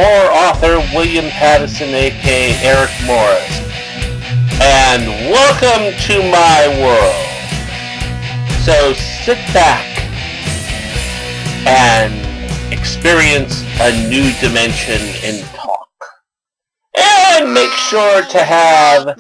horror author William Pattison, aka Eric Morris, and welcome to my world. So sit back and experience a new dimension in talk. And make sure to have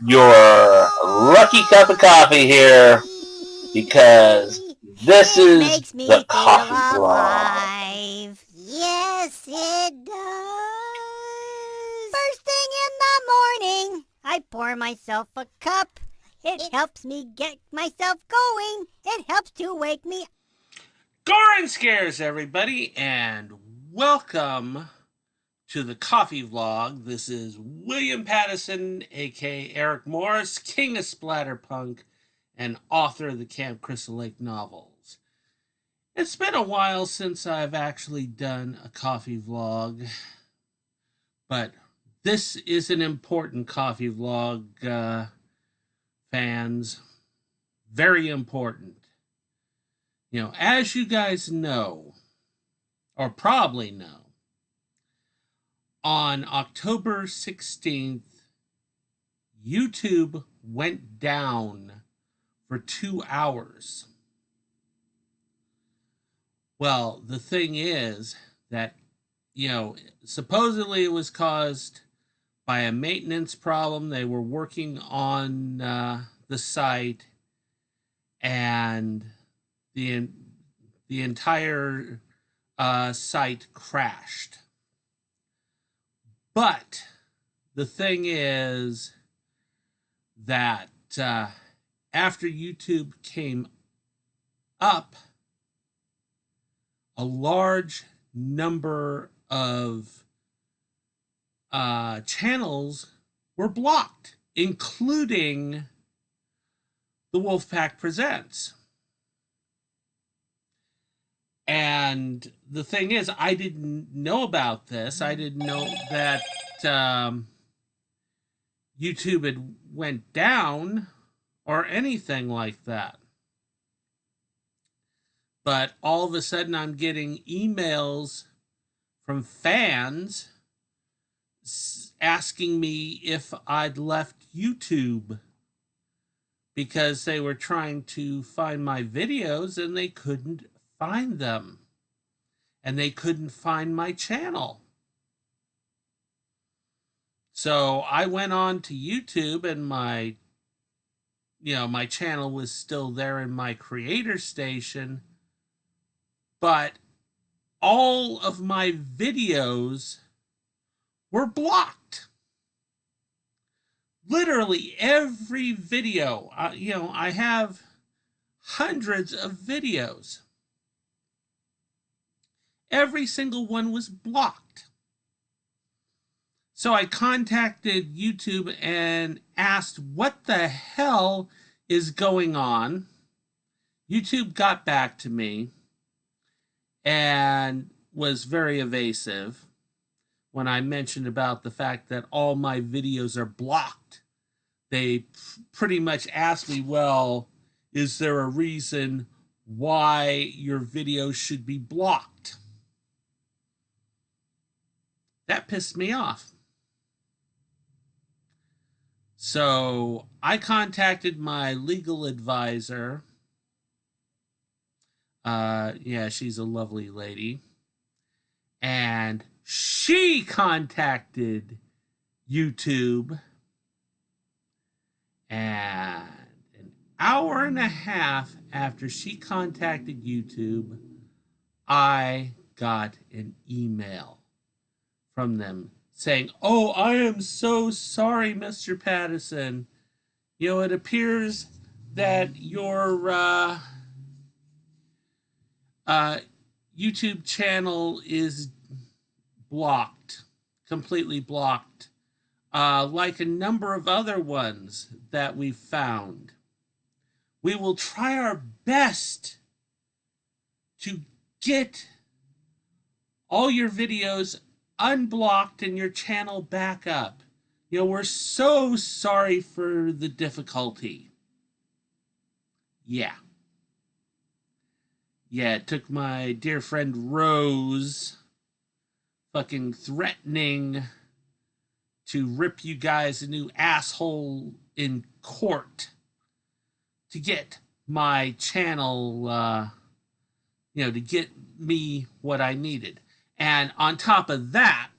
your lucky cup of coffee here, because this is the Coffee Blog. Yes, it does. First thing in the morning, I pour myself a cup. It helps me get myself going. It helps to wake me up. Gore and Scares, everybody, and welcome to the Coffee Vlog. This is William Pattison, aka Eric Morris, King of Splatter Punk, and author of the Camp Crystal Lake novels. It's been a while since I've actually done a coffee vlog, but this is an important coffee vlog, fans. Very important. You know, as you guys know, or probably know, on October 16th, YouTube went down for 2 hours. Well, the thing is that, supposedly it was caused by a maintenance problem. They were working on the site, and the entire site crashed. But the thing is that after YouTube came up, a large number of channels were blocked, including the Wolfpack Presents. And the thing is, I didn't know about this. I didn't know that YouTube had went down or anything like that. But all of a sudden, I'm getting emails from fans asking me if I'd left YouTube because they were trying to find my videos and they couldn't find them. And they couldn't find my channel. So I went on to YouTube, and my channel was still there in my creator station. But all of my videos were blocked. Literally every video. I have hundreds of videos. Every single one was blocked. So I contacted YouTube and asked what the hell is going on. YouTube got back to me and was very evasive when I mentioned about the fact that all my videos are blocked. They pretty much asked me, well, is there a reason why your videos should be blocked? That pissed me off. So I contacted my legal advisor. She's a lovely lady. And she contacted YouTube. And an hour and a half after she contacted YouTube, I got an email from them saying, "Oh, I am so sorry, Mr. Pattison. It appears that your YouTube channel is blocked, completely blocked, like a number of other ones that we've found. We will try our best to get all your videos unblocked and your channel back up. We're so sorry for the difficulty." Yeah, it took my dear friend Rose fucking threatening to rip you guys a new asshole in court to get my channel, to get me what I needed. And on top of that,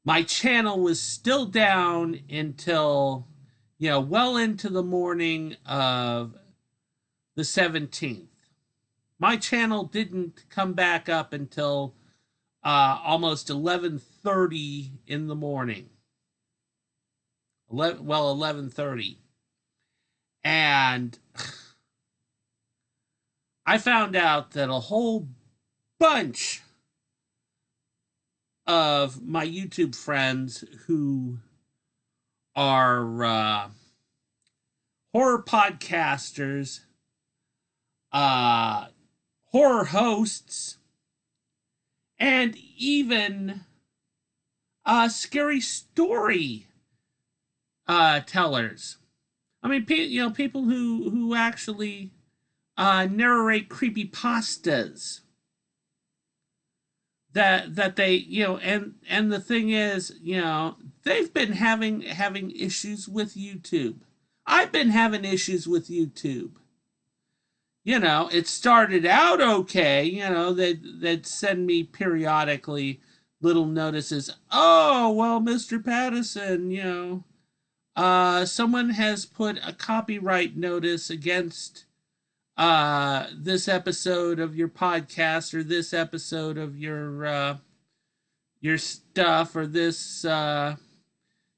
my channel was still down until, well into the morning of the 17th. My channel didn't come back up until almost 11:30 in the morning. 11:30. And I found out that a whole bunch of my YouTube friends who are horror podcasters, horror hosts, and even scary story tellers. I mean, people who actually narrate creepypastas. That they, and the thing is, they've been having issues with YouTube. I've been having issues with YouTube. It started out okay. They'd send me periodically little notices. Oh, well, Mr. Pattison, someone has put a copyright notice against this episode of your podcast, or this episode of your stuff, or this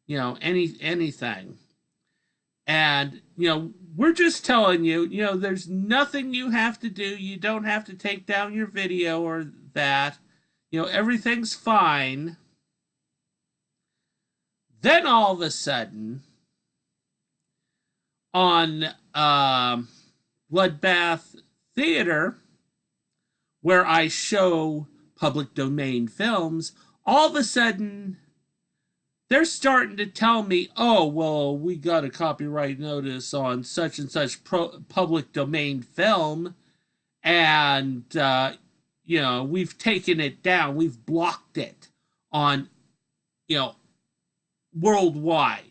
anything. And we're just telling you, there's nothing you have to do. You don't have to take down your video or that. Everything's fine. Then all of a sudden, on Bloodbath Theater, where I show public domain films, all of a sudden they're starting to tell me, oh, well, we got a copyright notice on such and such public domain film, and we've taken it down, we've blocked it on worldwide,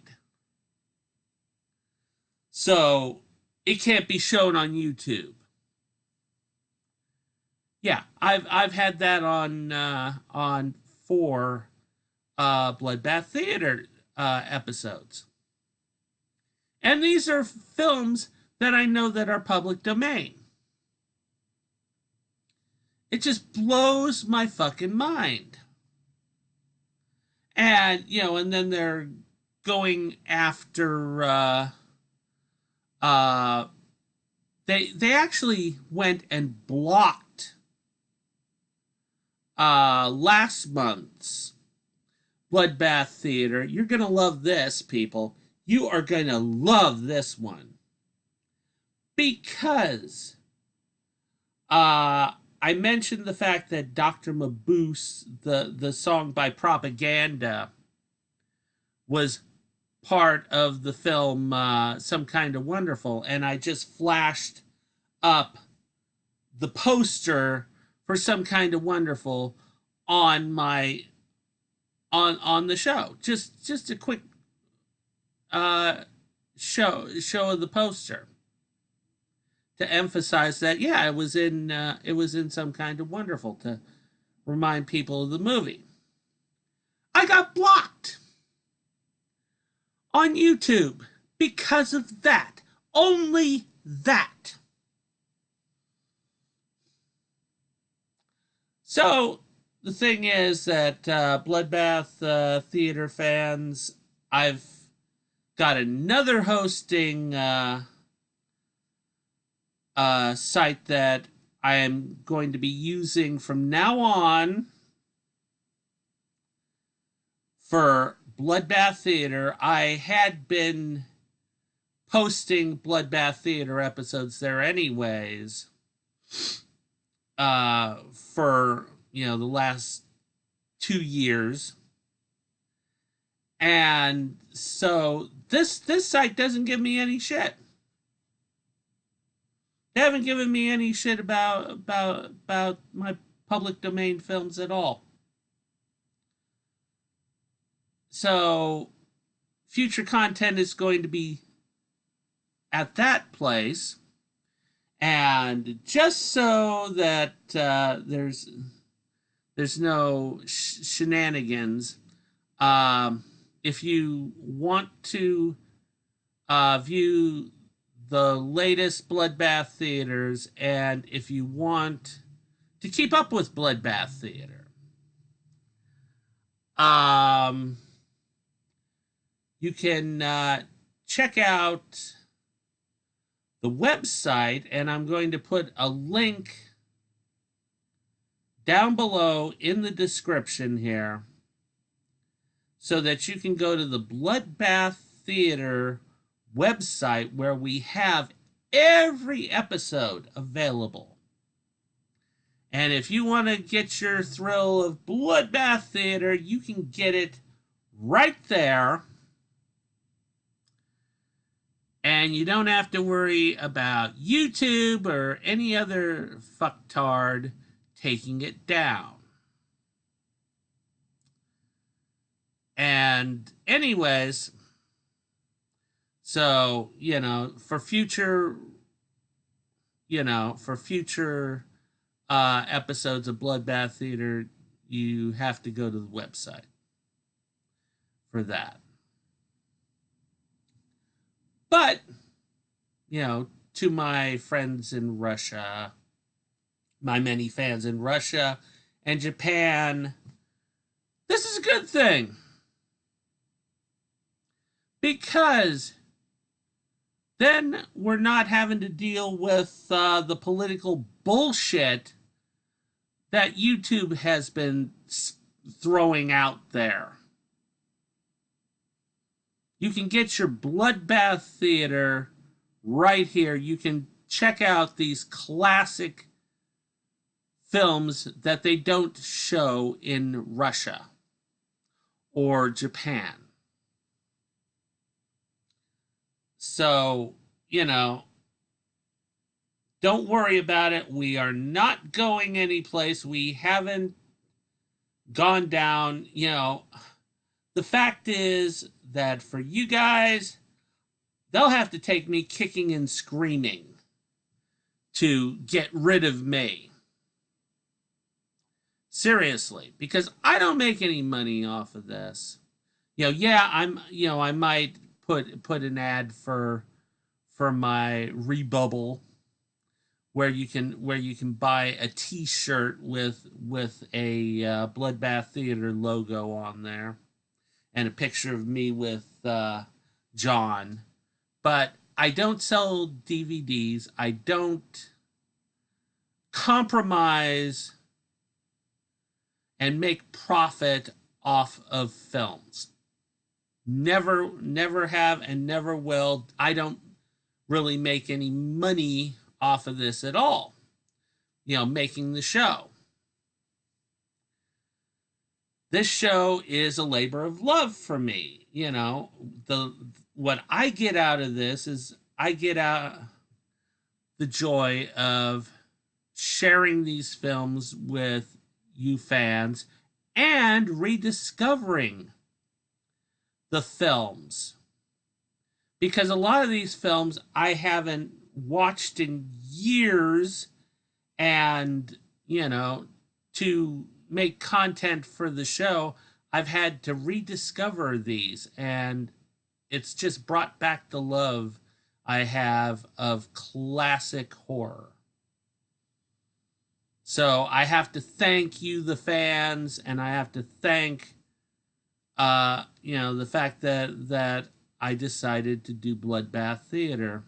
so it can't be shown on YouTube. Yeah, I've had that on 4 Bloodbath Theater episodes, and these are films that I know that are public domain. It just blows my fucking mind. And and then they're going after. They actually went and blocked last month's Bloodbath Theater. You're going to love this, people. You are going to love this one. Because I mentioned the fact that Dr. Maboose, the song by Propaganda, was part of the film Some Kind of Wonderful, and I just flashed up the poster for Some Kind of Wonderful on my on the show. Just a quick show of the poster to emphasize that, yeah, it was in Some Kind of Wonderful, to remind people of the movie. I got blocked on YouTube because of that. Only that. So the thing is that Bloodbath Theater fans, I've got another hosting site that I am going to be using from now on for Bloodbath Theater. I had been posting Bloodbath Theater episodes there anyways for the last 2 years, and so this site doesn't give me any shit. They haven't given me any shit about my public domain films at all. So future content is going to be at that place. And just so that there's no shenanigans, if you want to view the latest Bloodbath theaters, and if you want to keep up with Bloodbath theater, you can check out the website, and I'm going to put a link down below in the description here so that you can go to the Bloodbath Theater website where we have every episode available. And if you want to get your thrill of Bloodbath Theater, you can get it right there. And you don't have to worry about YouTube or any other fucktard taking it down. And anyways, so, for future episodes of Bloodbath Theater, you have to go to the website for that. But, to my friends in Russia, my many fans in Russia and Japan, this is a good thing. Because then we're not having to deal with the political bullshit that YouTube has been throwing out there. You can get your Bloodbath Theater right here. You can check out these classic films that they don't show in Russia or Japan. So, don't worry about it. We are not going anyplace. We haven't gone down, The fact is that for you guys, they'll have to take me kicking and screaming to get rid of me. Seriously, because I don't make any money off of this. I might put an ad for my Rebubble where you can buy a T-shirt with a Bloodbath Theater logo on there and a picture of me with John. But I don't sell DVDs. I don't compromise and make profit off of films. Never have and never will. I don't really make any money off of this at all. Making the show. This show is a labor of love for me. What I get out of this is I get out the joy of sharing these films with you fans and rediscovering the films, because a lot of these films I haven't watched in years, and to make content for the show I've had to rediscover these, and it's just brought back the love I have of classic horror. So I have to thank you, the fans, and I have to thank the fact that I decided to do Bloodbath Theater.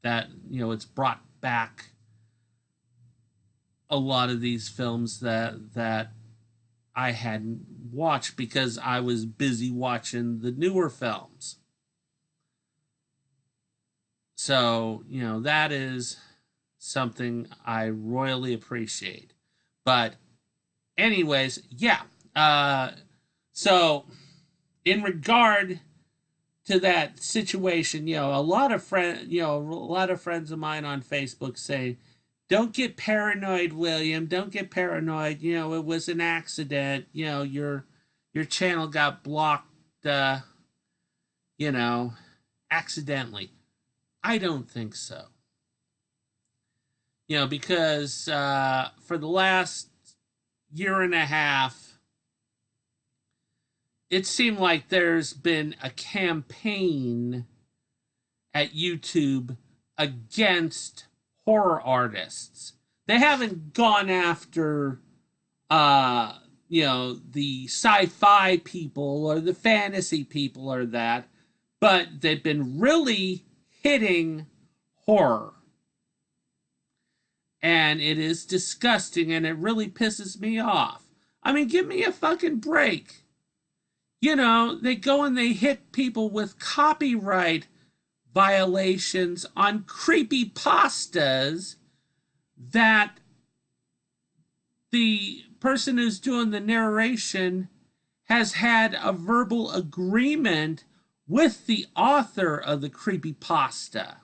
That, it's brought back a lot of these films that I hadn't watched because I was busy watching the newer films. So, that is something I royally appreciate. But anyways, yeah. So in regard to that situation, a lot of friends of mine on Facebook say, don't get paranoid, William. Don't get paranoid. You know, it was an accident. You know, your channel got blocked, you know, accidentally. I don't think so. You know, because for the last year and a half, it seemed like there's been a campaign at YouTube against horror artists. They haven't gone after, you know, the sci-fi people or the fantasy people or that, but they've been really hitting horror. And it is disgusting, and it really pisses me off. I mean, give me a fucking break. You know, they go and they hit people with copyright violations on creepy pastas that the person who's doing the narration has had a verbal agreement with the author of the creepy pasta.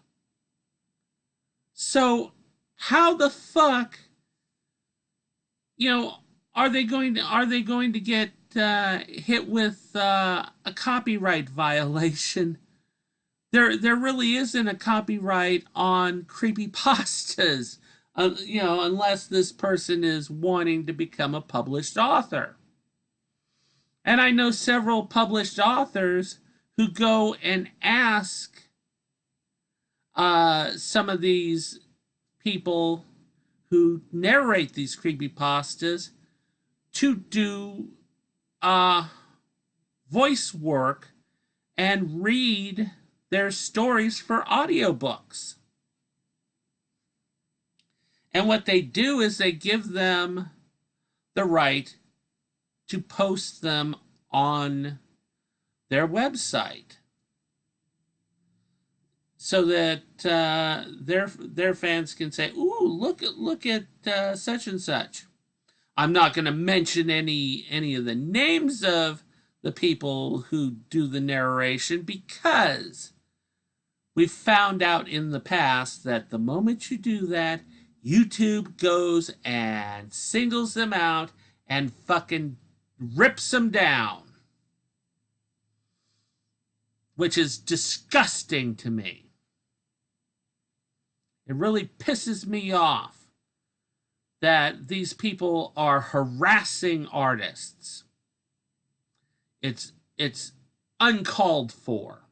So how the fuck, you know, are they going to get hit with a copyright violation? There really isn't a copyright on creepypastas, you know, unless this person is wanting to become a published author. And I know several published authors who go and ask some of these people who narrate these creepypastas to do voice work and read their stories for audiobooks. And what they do is they give them the right to post them on their website so that their fans can say, "Ooh, look at such and such." I'm not going to mention any of the names of the people who do the narration, because we've found out in the past that the moment you do that, YouTube goes and singles them out and fucking rips them down, which is disgusting to me. It really pisses me off that these people are harassing artists. It's uncalled for.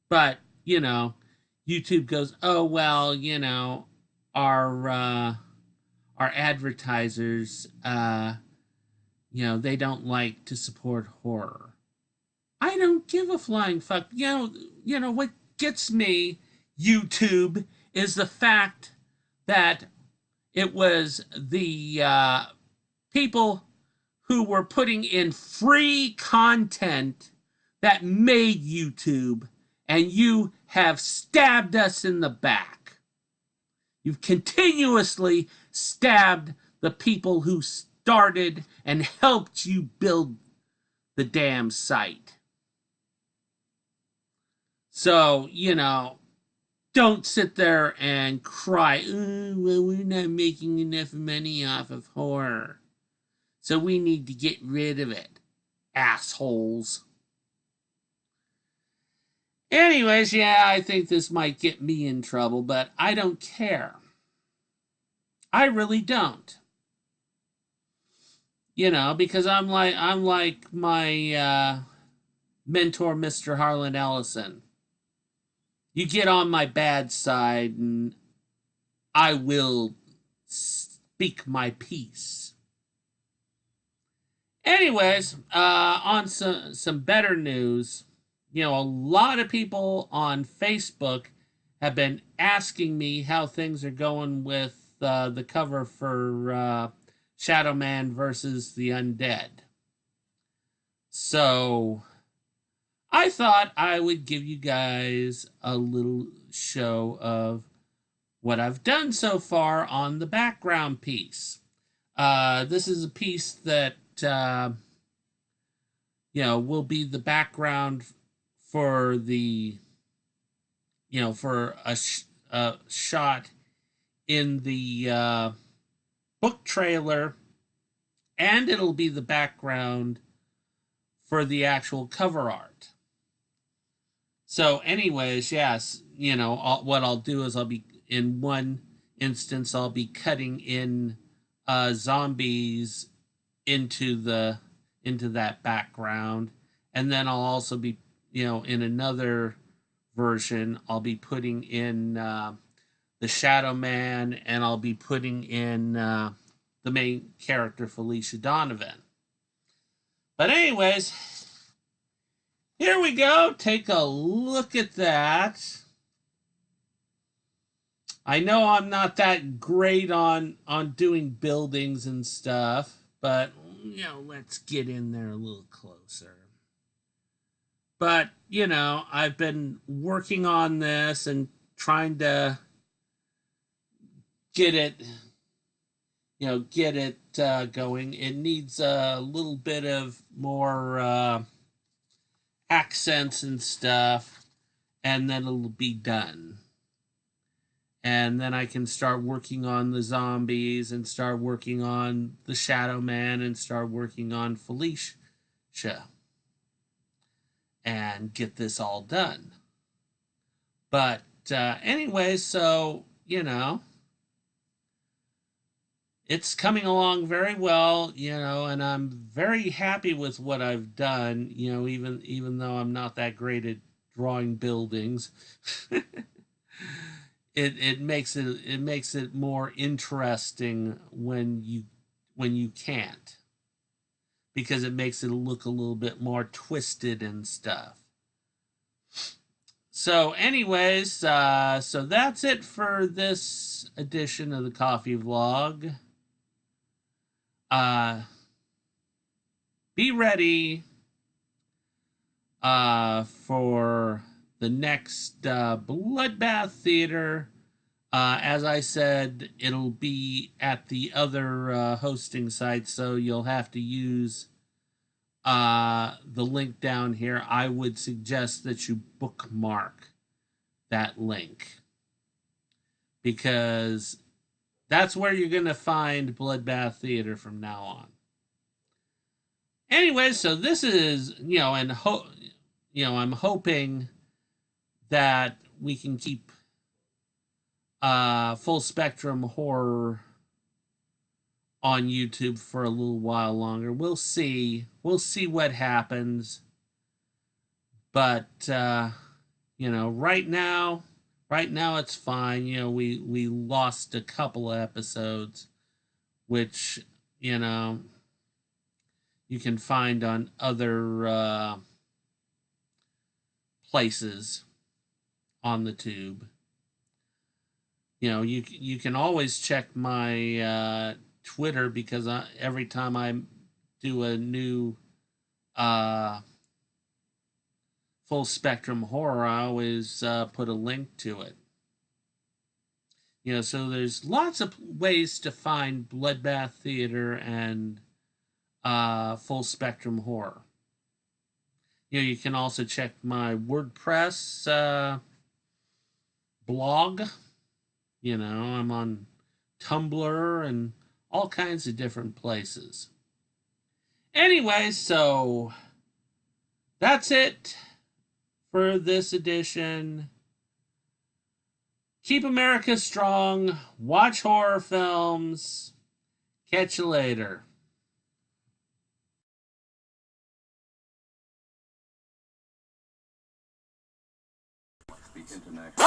But, you know, YouTube goes, "Oh, well, you know, our advertisers, you know, they don't like to support horror." I don't give a flying fuck. You know what gets me, YouTube, is the fact that it was the people who were putting in free content that made YouTube, and you have stabbed us in the back. You've continuously stabbed the people who started and helped you build the damn site. So, you know, don't sit there and cry, "Oh, well, we're not making enough money off of horror, so we need to get rid of it, assholes." Anyways, yeah, I think this might get me in trouble, but I don't care. I really don't. You know, because I'm like my mentor, Mr. Harlan Ellison. You get on my bad side and I will speak my piece. Anyways, on some better news, you know, a lot of people on Facebook have been asking me how things are going with the cover for Shadowman VS the Undead. So I thought I would give you guys a little show of what I've done so far on the background piece. This is a piece that, you know, will be the background for the for a shot in the book trailer, and it'll be the background for the actual cover art. So, anyways, yes, what I'll do is in one instance, I'll be cutting in zombies into that background, and then I'll also be, in another version, I'll be putting in the Shadowman, and I'll be putting in the main character, Felicia Donovan. But anyways, here we go. Take a look at that. I know I'm not that great on doing buildings and stuff, but let's get in there a little closer. But, I've been working on this and trying to get it going. It needs a little bit of more accents and stuff, and then it'll be done. And then I can start working on the zombies and start working on the Shadowman and start working on Felicia and get this all done. But anyway, so, it's coming along very well, and I'm very happy with what I've done, even though I'm not that great at drawing buildings. It makes it more interesting when you can't, because it makes it look a little bit more twisted and stuff. So anyways, so that's it for this edition of the Coffee Vlog. Be ready for the next Bloodbath Theater. As I said, it'll be at the other hosting site, so you'll have to use the link down here. I would suggest that you bookmark that link, because that's where you're going to find Bloodbath Theater from now on. Anyway, so this is, I'm hoping that we can keep full spectrum horror on YouTube for a little while longer. We'll see what happens. But right now it's fine. We lost a couple of episodes, which you can find on other places on the tube. You can always check my Twitter, because every time I do a new full spectrum horror, I always put a link to it. So there's lots of ways to find Bloodbath Theater and full spectrum horror. You can also check my WordPress blog. I'm on Tumblr and all kinds of different places. Anyway, so that's it for this edition. Keep America strong. Watch horror films. Catch you later. Speak international.